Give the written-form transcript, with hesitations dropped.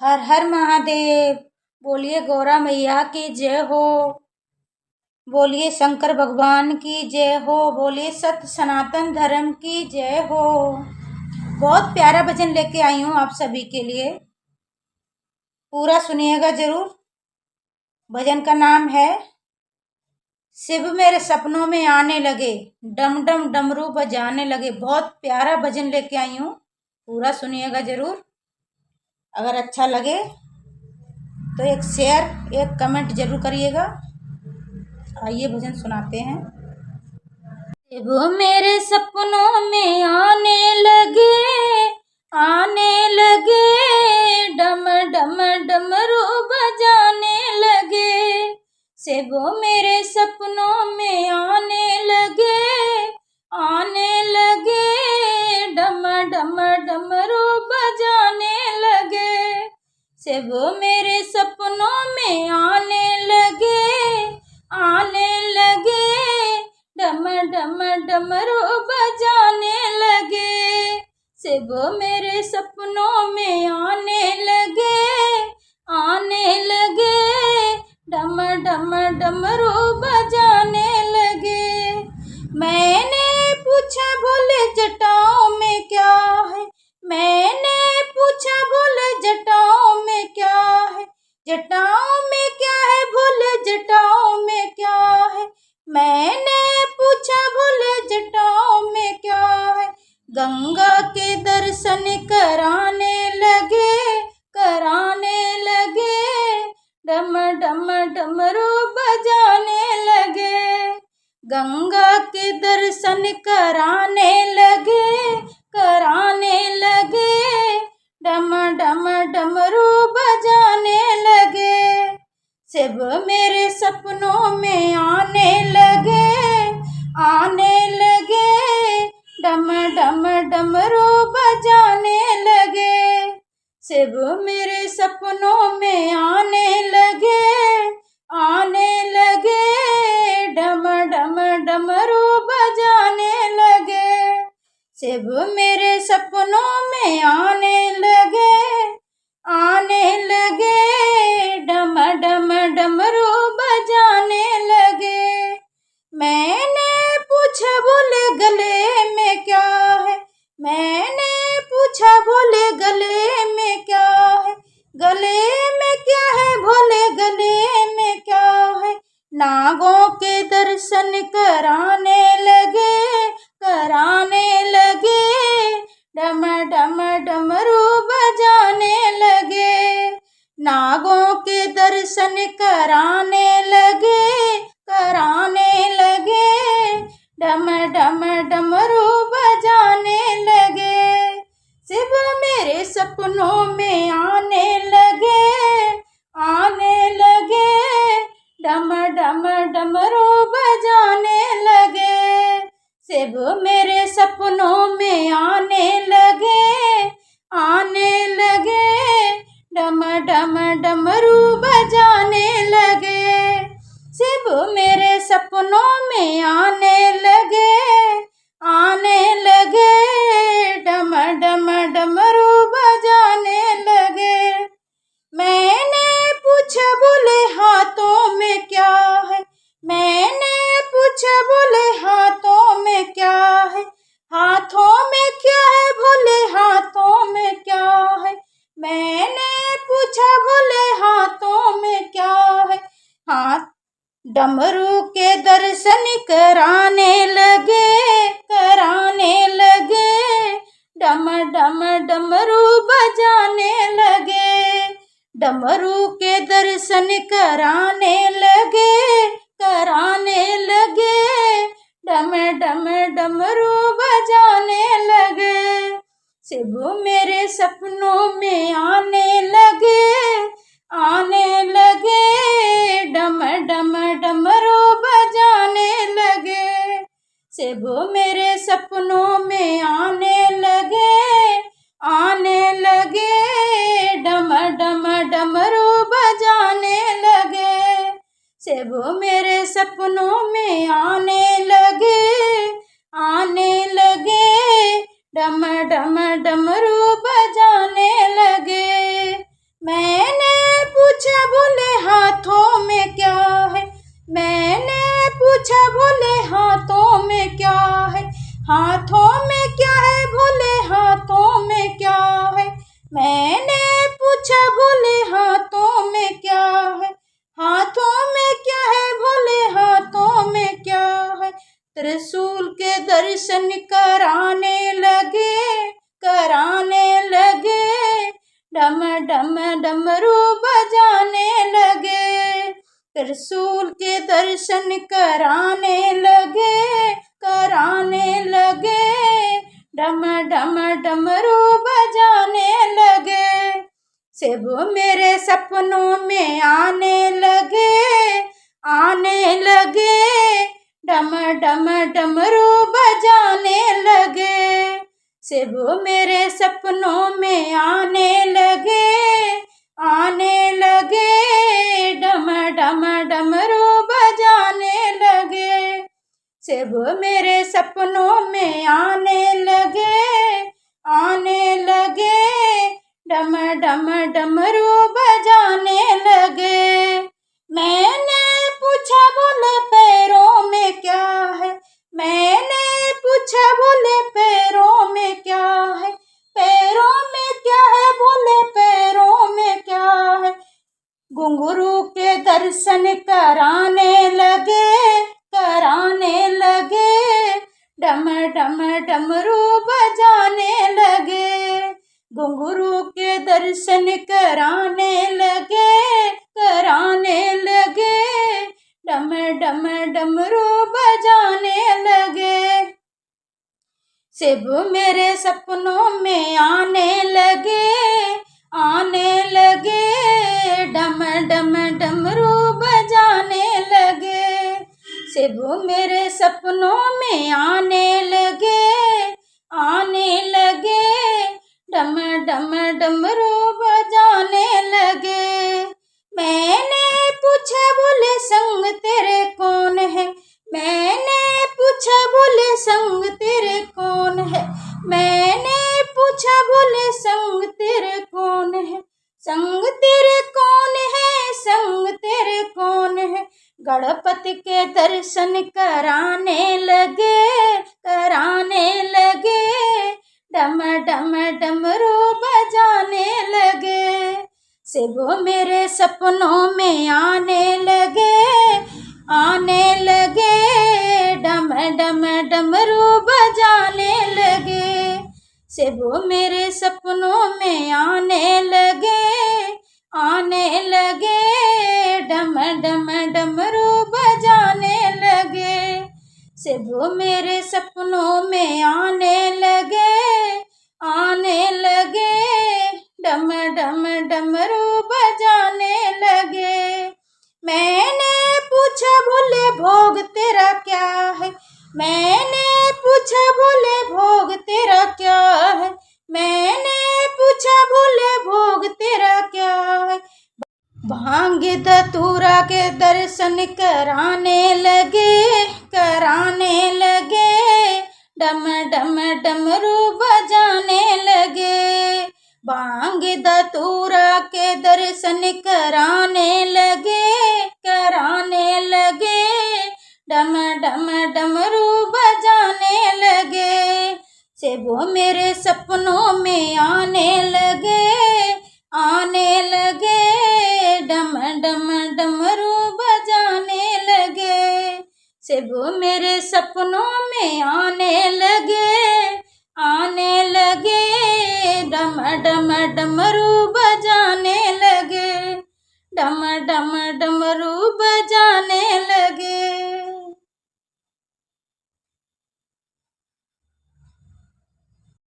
हर हर महादेव। बोलिए गौरा मैया की जय हो। बोलिए शंकर भगवान की जय हो। बोलिए सत्य सनातन धर्म की जय हो। बहुत प्यारा भजन लेके आई हूँ आप सभी के लिए, पूरा सुनिएगा जरूर। भजन का नाम है शिव मेरे सपनों में आने लगे, डम डम डमरू बजाने लगे। बहुत प्यारा भजन लेके आई हूँ, पूरा सुनिएगा जरूर। अगर अच्छा लगे तो एक शेयर एक कमेंट जरूर करिएगा। आइए भजन सुनाते हैं। वो मेरे सपनों में आने लगे, डम डम डमरू बजाने लगे। से वो मेरे सपनों में आने लगे, डम डम डमरू बजाने लगे। से वो मेरे सपनों में आने लगे, डम डम डमरू बजाने लगे। से वो मेरे सपनों में आने लगे, डम डम डमरू बजाने लगे। मैंने पूछा बोले जटाओं में क्या है, मैंने पूछा बोले जटाओं में क्या है, जटाओं में क्या है बोले जटाओं में क्या है। मैंने पूछा बोले जटाओं में क्या है। गंगा के दर्शन कराने लगे, डम डम डमरू बजाने लगे। गंगा के दर्शन कराने लगे, डम डम डमरू बजाने लगे। शिव मेरे सपनों में आने लगे, डम डम डमरू बजाने लगे। शिव मेरे सपनों में आने लगे, डम डम डमरू बजाने लगे। शिव मेरे सपनों में आने लगे, डम डम डमरू बजाने लगे। मैंने पूछा बोले गले में क्या है, मैंने पूछा बोले गले में क्या है, गले में क्या है भोले गले में क्या है। नागों के दर्शन कराने लगे, डम डम डमरू बजाने लगे। नागों के दर्शन कराने लगे, डम डम डमरू बजाने लगे। शिव मेरे सपनों में आने लगे, डम डम डमरू बजाने लगे। शिव मेरे सपनों में आने लगे, डम डम डमरू बजाने लगे। शिव मेरे सपनों में आने लगे, डम डम डमरू बजाने लगे। मैंने पूछा बोले हाथों में क्या है, मैंने पूछा बोले हाथों में क्या है, हाथों में क्या है भोले हाथों में क्या है। मैंने पूछा बोले हाथों में क्या है। हाथ डमरू के दर्शन कराने लगे, डम डम डमरू बजाने लगे। डमरू के दर्शन कराने लगे, डम डम डमरू बजाने लगे। शिव मेरे सपनों में आने लगे, डम डम डमरू बजाने लगे। शिव मेरे सपनों में आने लगे, डम डम डमरू बजाने लगे। शिव मेरे सपनों में आने लगे, डम डम डमरू बजाने लगे। मैं पूछा बोले हाथों में क्या है, हाथों में क्या है बोले हाथों में क्या है। मैंने पूछा बोले हाथों में क्या है, हाथों में क्या है बोले हाथों में क्या है। त्रिशूल के दर्शन कराने लगे, कराने लगे, डम डम डमरू बजाने लगे। त्रिशूल के दर्शन कराने लगे, कराने लगे, डम डम डमरू बजाने लगे। शिव मेरे सपनों में आने लगे, आने लगे, डम डम डमरू बजाने लगे। शिव मेरे सपनों में आने लगे, आने लगे, डम डम डमरू बजाने लगे। शिव मेरे सपनों में आने लगे, आने लगे, डम डम डमरू बजाने लगे। मैंने पूछा बोले पैरों में क्या है, मैंने पूछा बोले पैरों में क्या है, पैरों में क्या है बोले पैरों में क्या है। घुंघरू के दर्शन कराने लगे, कराने लगे, डम डम डमरू बजाने लगे। घुंघरू के दर्शन कराने लगे, कराने लगे, डम डम डमरू बजाने लगे। शिव मेरे सपनों में आने लगे, आने लगे, डम डम डमरू बजाने लगे। शिव मेरे सपनों में आने लगे, आने लगे, डम डम डमरू बजाने लगे। मैंने पूछा बोले संग तेरे कौन है, मैंने पूछा बोले संग तेरे कौन है, मैंने पूछा बोले संग तेरे कौन है, संग तेरे कौन है, संग तेरे कौन है। गणपति के दर्शन कराने लगे, कराने लगे, डम डम डमरू बजाने लगे। शिव मेरे सपनों में आने लगे, आने लगे, डम डम डमरू बजाने लगे। शिव मेरे सपनों में आने लगे, आने लगे, डम डम डमरू बजाने लगे। शिव मेरे सपनों में आने लगे, आने लगे, डम डम डमरू बजाने लगे। मैंने पूछा बोले भोग तेरा क्या है, मैंने पूछा बोले भोग तेरा क्या है, मैंने पूछा बोले भोग तेरा क्या है। भांग धतूरा के दर्शन कराने लगे, कराने लगे, डम डम डमरू बजाने लगे। भांग धतूरा के दर्शन कराने लगे, कराने लगे, डम डम डमरू बजाने लगे। शिव मेरे सपनों में आने लगे, आने लगे, डम डम डमरू बजाने लगे। शिव मेरे सपनों में आने लगे, आने लगे, डम डम डमरू